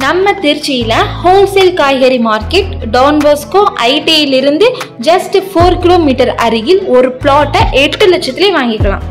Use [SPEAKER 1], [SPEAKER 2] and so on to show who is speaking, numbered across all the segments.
[SPEAKER 1] நம்ம திருச்சியில ஹோல்சேல் காய்கறி மார்க்கெட் டான் பாஸ்கோ ஐடியிலிருந்து ஜஸ்ட் 4 கிலோமீட்டர் அருகில் ஒரு பிளாட்டை 8 லட்சத்திலே வாங்கிக்கலாம்.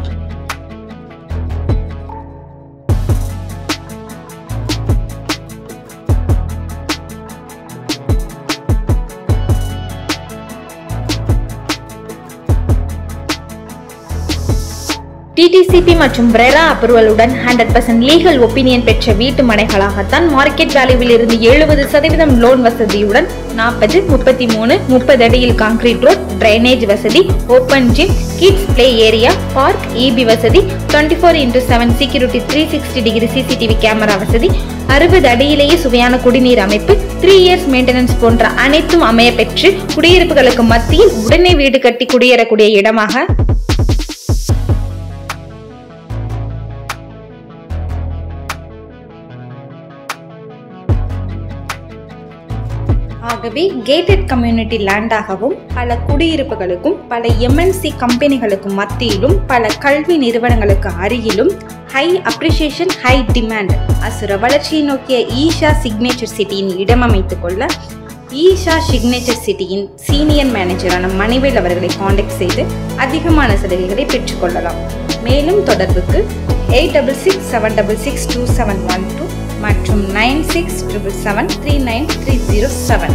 [SPEAKER 1] டிடிசிபி மற்றும் பிரெரா அப்ரூவலுடன் 100% லீகல் ஒப்பீனியன் பெற்ற வீட்டு மனைகளாகத்தான் மார்க்கெட் வேல்யூவில் இருந்து 70% லோன் வசதியுடன் 40, 33, 30 அடியில் கான்கிரீட் ரோட், டிரைனேஜ் வசதி, open gym, kids play area, park, EB வசதி, 24x7 security, 360 degree CCTV camera வசதி, 60 அடியிலேயே சுவையான குடிநீர் அமைப்பு, 3 இயர்ஸ் மெயின்டெனன்ஸ் போன்ற அனைத்தும் அமைய பெற்று குடியிருப்புகளுக்கு மத்தியில் உடனே வீடு கட்டி குடியேறக்கூடிய இடமாக ஆகவே கேட்டட் கம்யூனிட்டி லேண்டாகவும் பல குடியிருப்புகளுக்கும் பல எம்என்சி கம்பெனிகளுக்கும் மத்தியிலும் பல கல்வி நிறுவனங்களுக்கு அருகிலும் ஹை அப்ரிசியேஷன் ஹை டிமாண்ட் அசுர வளர்ச்சியை நோக்கிய ஈஷா சிக்னேச்சர் சிட்டியின் இடம் அமைத்துக் கொள்ள ஈஷா சிக்னேச்சர் சிட்டியின் சீனியர் மேனேஜரான மணிவேல் அவர்களை காண்டாக்ட் செய்து அதிகமான சலுகைகளை பெற்றுக்கொள்ளலாம். மேலும் தொடர்புக்கு 8667662712 மற்றும் 9677739307.